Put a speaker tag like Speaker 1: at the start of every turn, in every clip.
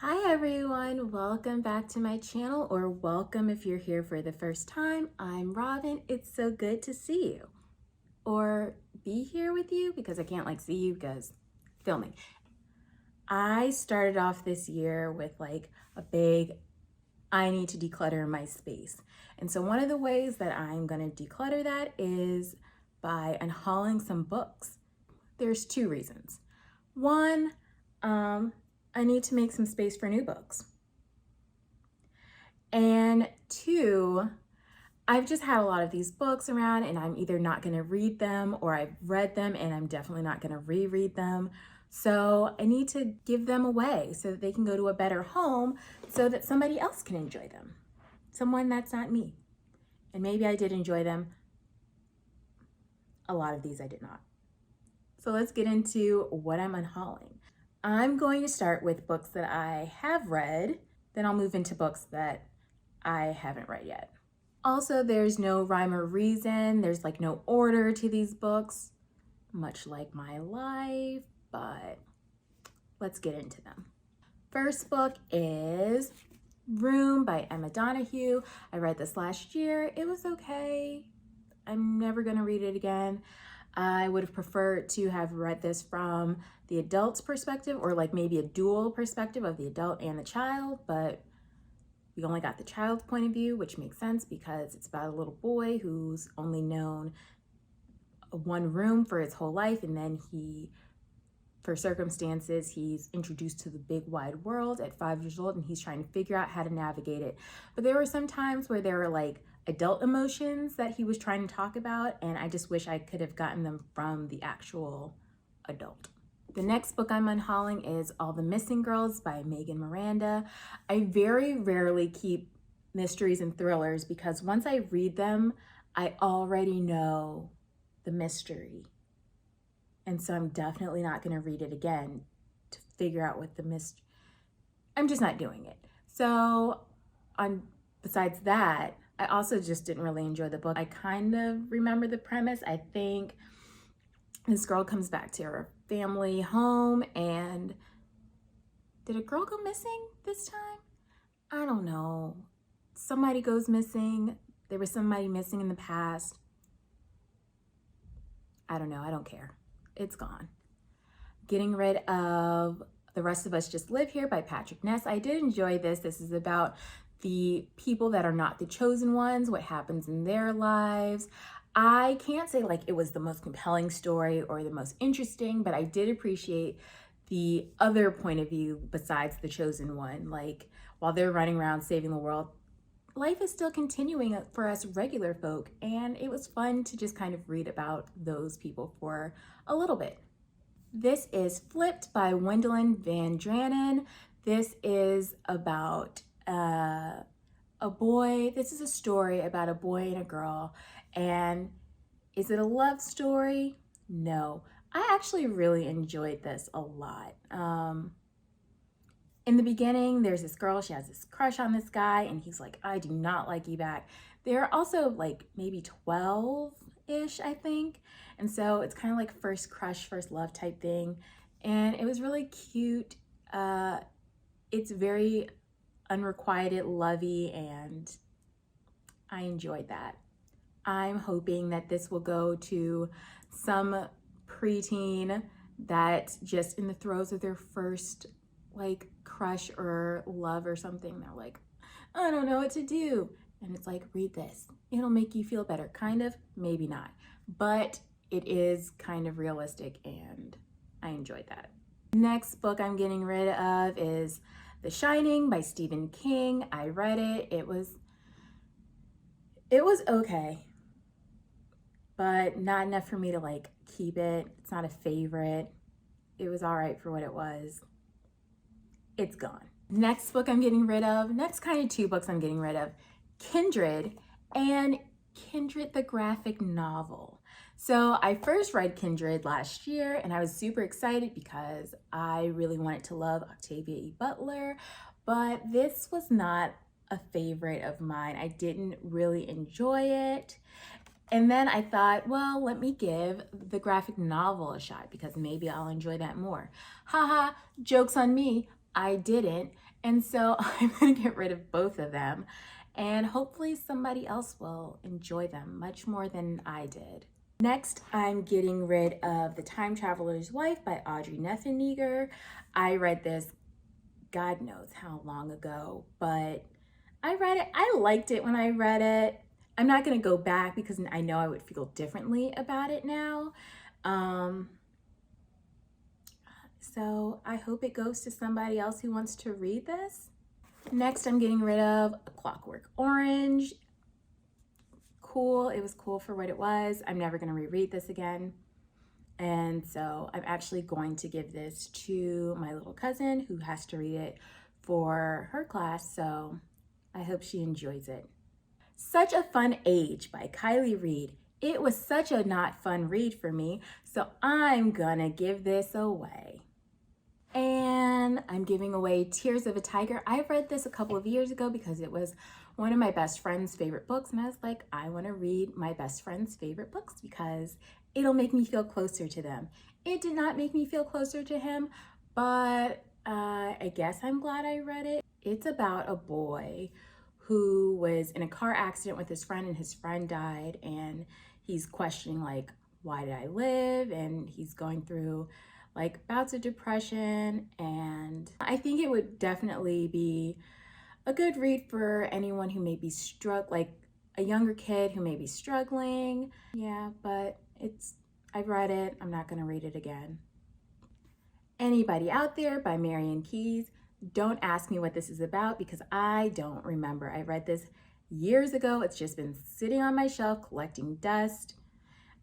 Speaker 1: Hi everyone, welcome back to my channel, or welcome if you're here for the first time. I'm Robin. It's so good to see you or be here with you because I can't see you because filming. I started off this year with a big, I need to declutter my space. And so one of the ways that I'm going to declutter that is by unhauling some books. There's two reasons. One, I need to make some space for new books. And two, I've just had a lot of these books around and I'm either not going to read them or I've read them and I'm definitely not going to reread them. So I need to give them away so that they can go to a better home so that somebody else can enjoy them. Someone that's not me. And maybe I did enjoy them. A lot of these I did not. So let's get into what I'm unhauling. I'm going to start with books that I have read, then I'll move into books that I haven't read yet. Also, there's no rhyme or reason. There's no order to these books, much like my life, but let's get into them. First book is Room by Emma Donoghue. I read this last year. It was okay. I'm never gonna read it again. I would have preferred to have read this from the adult's perspective, or maybe a dual perspective of the adult and the child, but we only got the child's point of view, which makes sense because it's about a little boy who's only known one room for his whole life, and then for circumstances, he's introduced to the big wide world at 5 years old, and he's trying to figure out how to navigate it. But there were some times where there were adult emotions that he was trying to talk about, and I just wish I could have gotten them from the actual adult. The next book I'm unhauling is All the Missing Girls by Megan Miranda. I very rarely keep mysteries and thrillers because once I read them, I already know the mystery. And so I'm definitely not going to read it again to figure out what the mystery. I'm just not doing it. So besides that, I also just didn't really enjoy the book. I kind of remember the premise. I think this girl comes back to her family home, and did a girl go missing this time? I don't know. Somebody goes missing. There was somebody missing in the past. I don't know. I don't care. It's gone. Getting rid of The Rest of Us Just Live Here by Patrick Ness. I did enjoy this. This is about the people that are not the chosen ones, what happens in their lives. I can't say it was the most compelling story or the most interesting, but I did appreciate the other point of view besides the chosen one. While they're running around saving the world, life is still continuing for us regular folk, and it was fun to just kind of read about those people for a little bit. This is Flipped by Wendelin van Dranen. This is about a boy. This is a story about a boy and a girl. And is it a love story? No. I actually really enjoyed this a lot. In the beginning, there's this girl, she has this crush on this guy, and he's like, I do not like you back. They're also maybe 12-ish, I think. And so it's kind of first crush, first love type thing. And it was really cute. It's very unrequited, lovey, and I enjoyed that. I'm hoping that this will go to some preteen that's just in the throes of their first crush or love or something. They're I don't know what to do. And it's read this. It'll make you feel better. Kind of, maybe not. But it is kind of realistic and I enjoyed that. Next book I'm getting rid of is The Shining by Stephen King. I read it. It was okay, but not enough for me to keep it. It's not a favorite. It was all right for what it was. It's gone. Next book I'm getting rid of, next kind of two books I'm getting rid of, Kindred and Kindred the graphic novel. So I first read Kindred last year and I was super excited because I really wanted to love Octavia E. Butler, but this was not a favorite of mine. I didn't really enjoy it. And then I thought, well, let me give the graphic novel a shot because maybe I'll enjoy that more. Haha, joke's on me. I didn't. And so I'm gonna get rid of both of them, and hopefully somebody else will enjoy them much more than I did. Next, I'm getting rid of The Time Traveler's Wife by Audrey Neffeniger. I read this God knows how long ago, but I read it. I liked it when I read it. I'm not going to go back because I know I would feel differently about it now. So I hope it goes to somebody else who wants to read this. Next, I'm getting rid of Clockwork Orange. Cool. It was cool for what it was. I'm never going to reread this again. And so I'm actually going to give this to my little cousin who has to read it for her class. So I hope she enjoys it. Such a Fun Age by Kylie Reed. It was such a not fun read for me, so I'm gonna give this away. And I'm giving away Tears of a Tiger. I read this a couple of years ago because it was one of my best friend's favorite books, and I was like, I want to read my best friend's favorite books because it'll make me feel closer to them. It did not make me feel closer to him, but I guess I'm glad I read it. It's about a boy who was in a car accident with his friend, and his friend died, and he's questioning like, why did I live? And he's going through like bouts of depression, and I think it would definitely be a good read for anyone who may be like a younger kid who may be struggling. Yeah, but I've read it. I'm not gonna read it again. Anybody Out There by Marian Keyes. Don't ask me what this is about because I don't remember. I read this years ago. It's just been sitting on my shelf collecting dust.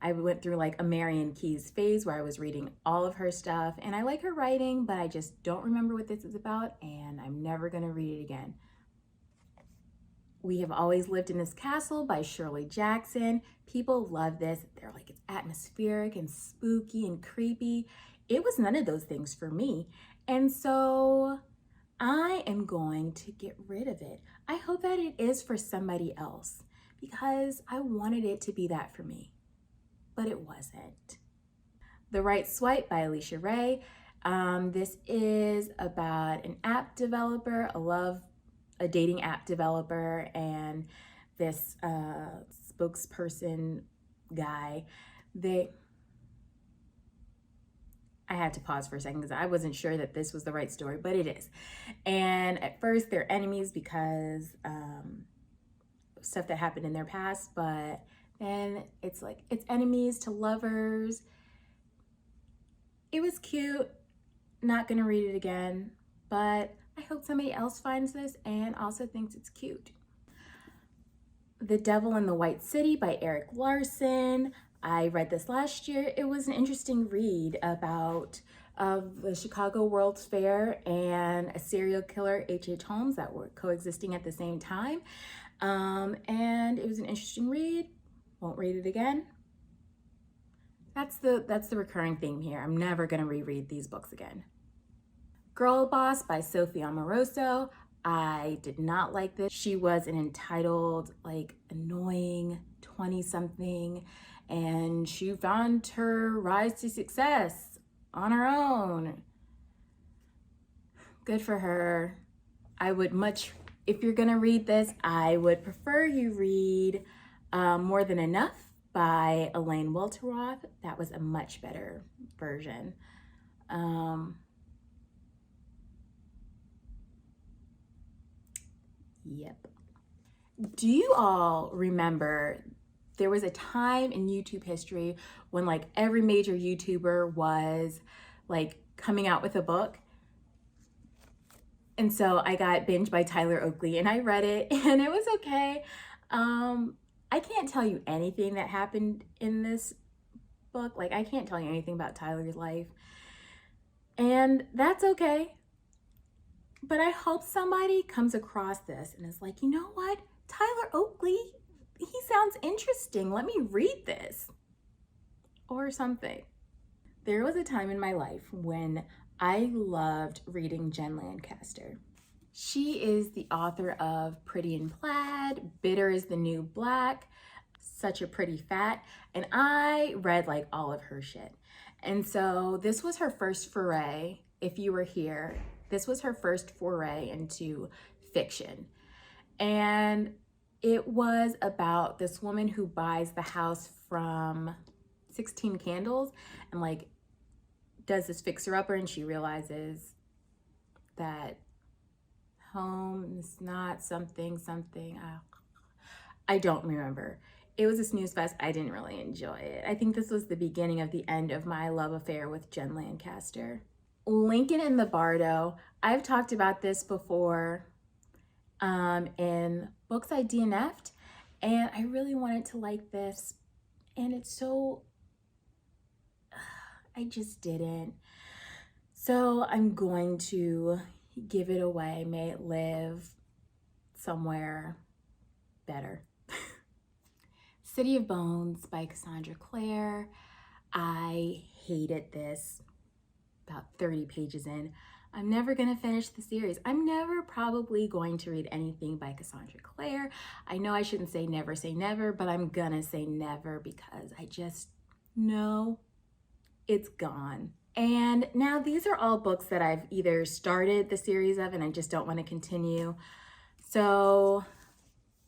Speaker 1: I went through like a Marian Keyes phase where I was reading all of her stuff, and I like her writing, but I just don't remember what this is about, and I'm never gonna read it again. We Have Always Lived in This Castle by Shirley Jackson. People love this. They're like, it's atmospheric and spooky and creepy. It was none of those things for me. And so I am going to get rid of it. I hope that it is for somebody else because I wanted it to be that for me, but it wasn't. The Right Swipe by Alicia Ray. This is about an app developer, a dating app developer, and this spokesperson guy. I had to pause for a second because I wasn't sure that this was the right story, but it is. And at first they're enemies because stuff that happened in their past, but then it's like it's enemies to lovers. It was cute. Not gonna read it again, but I hope somebody else finds this and also thinks it's cute. The Devil in the White City by Eric Larson. I read this last year. It was an interesting read about the Chicago World's Fair and a serial killer, H.H. Holmes, that were coexisting at the same time. And it was an interesting read. Won't read it again. That's the recurring theme here. I'm never gonna reread these books again. Girl Boss by Sophie Amoroso. I did not like this. She was an entitled, like annoying 20-something, and she found her rise to success on her own. Good for her. I would if you're gonna read this, I would prefer you read More Than Enough by Elaine Welteroth. That was a much better version. Yep. Do you all remember there was a time in YouTube history when like every major YouTuber was like coming out with a book? And so I got Binge by Tyler Oakley and I read it and it was okay. I can't tell you anything that happened in this book. Like I can't tell you anything about Tyler's life. And that's okay. But I hope somebody comes across this and is like, you know what? Tyler Oakley, he sounds interesting. Let me read this or something. There was a time in my life when I loved reading Jen Lancaster. She is the author of Pretty in Plaid, Bitter is the New Black, Such a Pretty Fat, and I read like all of her shit. And so this was her first foray, If You Were Here, This was her first foray into fiction. And it was about this woman who buys the house from 16 Candles and like does this fixer-upper, and she realizes that home is not something. I don't remember. It was a snooze fest. I didn't really enjoy it. I think this was the beginning of the end of my love affair with Jen Lancaster. Lincoln in the Bardo. I've talked about this before in books I DNF'd, and I really wanted to like this, and it's so, I just didn't. So I'm going to give it away. May it live somewhere better. City of Bones by Cassandra Clare. I hated this about 30 pages in. I'm never gonna finish the series. I'm never probably going to read anything by Cassandra Clare. I know I shouldn't say never, but I'm gonna say never because I just know it's gone. And now these are all books that I've either started the series of and I just don't want to continue. So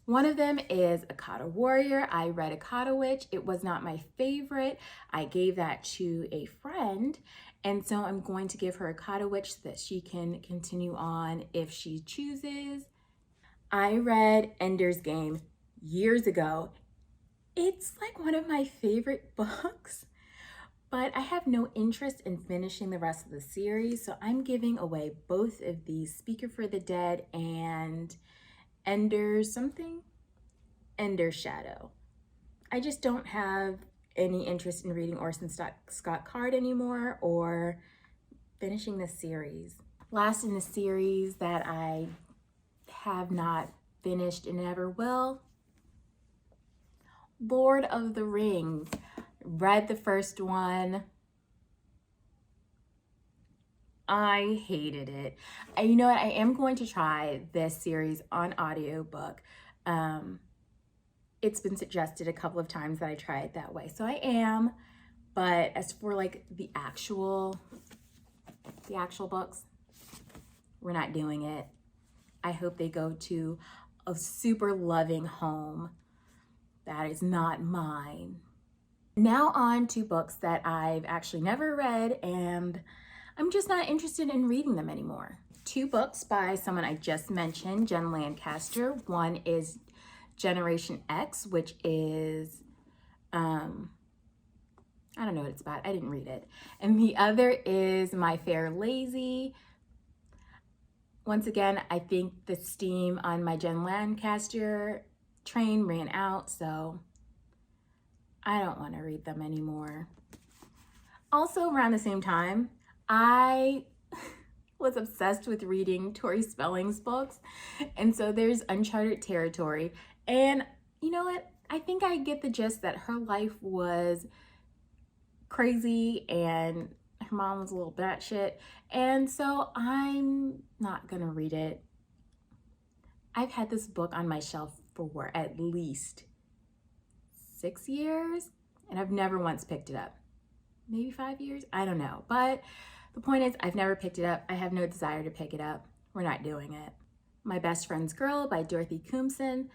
Speaker 1: one of them is Akata Warrior. I read Akata Witch. It was not my favorite. I gave that to a friend. And so I'm going to give her Akata Witch so that she can continue on if she chooses. I read Ender's Game years ago. It's like one of my favorite books, but I have no interest in finishing the rest of the series. So I'm giving away both of these, Speaker for the Dead and Ender's Shadow. I just don't have any interest in reading Orson Scott Card anymore or finishing the series. Last in the series that I have not finished and never will, Lord of the Rings. Read the first one. I hated it. You know what? I am going to try this series on audiobook. It's been suggested a couple of times that I try it that way. So I am, but as for like the actual books, we're not doing it. I hope they go to a super loving home that is not mine. Now on to books that I've actually never read and I'm just not interested in reading them anymore. 2 books by someone I just mentioned, Jen Lancaster. One is Generation X, which is, I don't know what it's about. I didn't read it. And the other is My Fair Lazy. Once again, I think the steam on my Jen Lancaster train ran out, so I don't want to read them anymore. Also around the same time, I was obsessed with reading Tori Spelling's books. And so there's Uncharted Territory. And you know what? I think I get the gist that her life was crazy and her mom was a little batshit. And so I'm not gonna read it. I've had this book on my shelf for at least 6 years and I've never once picked it up. Maybe 5 years, I don't know. But the point is I've never picked it up. I have no desire to pick it up. We're not doing it. My Best Friend's Girl by Dorothy Compson.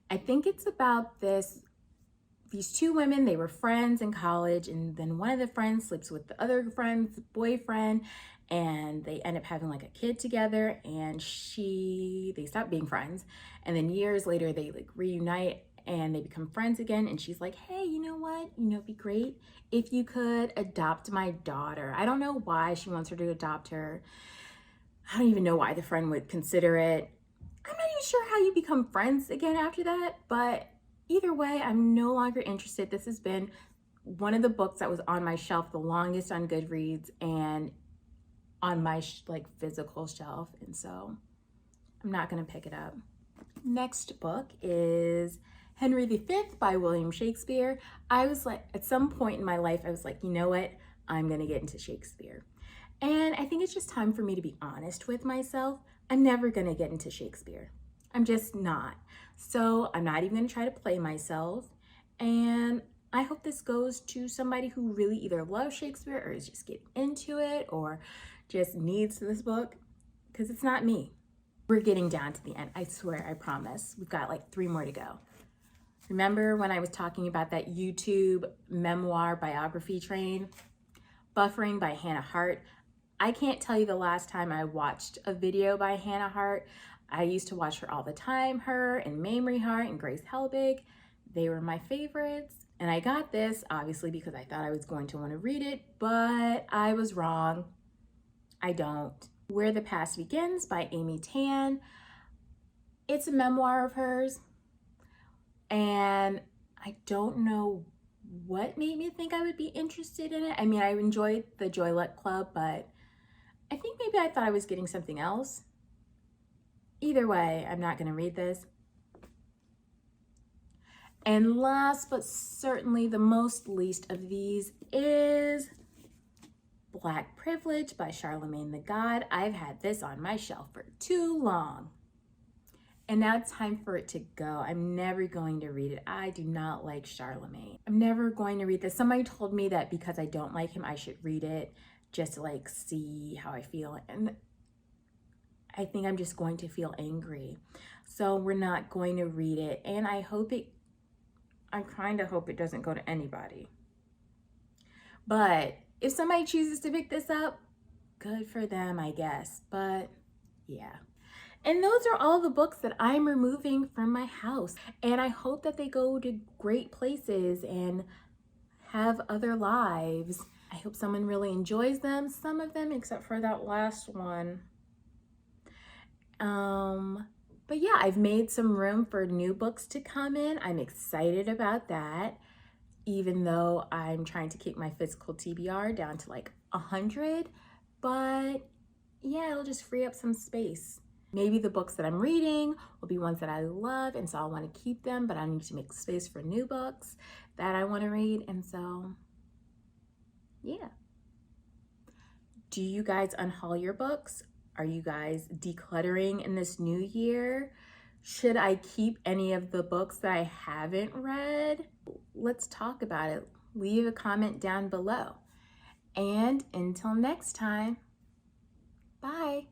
Speaker 1: I think it's about these 2 women, they were friends in college, and then one of the friends sleeps with the other friend's boyfriend, and they end up having like a kid together, and they stop being friends. And then years later, they like reunite and they become friends again. And she's like, hey, you know what? It'd be great if you could adopt my daughter. I don't know why she wants her to adopt her. I don't even know why the friend would consider it. I'm not even sure how you become friends again after that, but either way, I'm no longer interested. This has been one of the books that was on my shelf the longest on Goodreads and on my physical shelf, and so I'm not gonna pick it up. Next book is Henry V by William Shakespeare. I was like, at some point in my life, I was like, you know what? I'm gonna get into Shakespeare. And I think it's just time for me to be honest with myself. I'm never gonna get into Shakespeare. I'm just not. So I'm not even gonna try to play myself. And I hope this goes to somebody who really either loves Shakespeare or is just getting into it or just needs this book. because it's not me. We're getting down to the end. I swear, I promise. We've got like 3 more to go. Remember when I was talking about that YouTube memoir biography train? Buffering by Hannah Hart. I can't tell you the last time I watched a video by Hannah Hart. I used to watch her all the time. Her and Mamrie Hart and Grace Helbig. They were my favorites. And I got this, obviously, because I thought I was going to want to read it, but I was wrong. I don't. Where the Past Begins by Amy Tan. It's a memoir of hers. And I don't know what made me think I would be interested in it. I mean, I enjoyed the Joy Luck Club, but I think maybe I thought I was getting something else. Either way, I'm not going to read this. And last but certainly the most least of these is Black Privilege by Charlemagne the God. I've had this on my shelf for too long. And now it's time for it to go. I'm never going to read it. I do not like Charlemagne. I'm never going to read this. Somebody told me that because I don't like him, I should read it just to like see how I feel. And I think I'm just going to feel angry. So we're not going to read it. And I kind of hope it doesn't go to anybody. But if somebody chooses to pick this up, good for them, I guess. But yeah. And those are all the books that I'm removing from my house. And I hope that they go to great places and have other lives. I hope someone really enjoys them. Some of them, except for that last one. But yeah, I've made some room for new books to come in. I'm excited about that, even though I'm trying to keep my physical TBR down to like 100. But yeah, it'll just free up some space. Maybe the books that I'm reading will be ones that I love, and so I want to keep them, but I need to make space for new books that I want to read. And so, yeah. Do you guys unhaul your books? Are you guys decluttering in this new year? Should I keep any of the books that I haven't read? Let's talk about it. Leave a comment down below. And until next time, bye.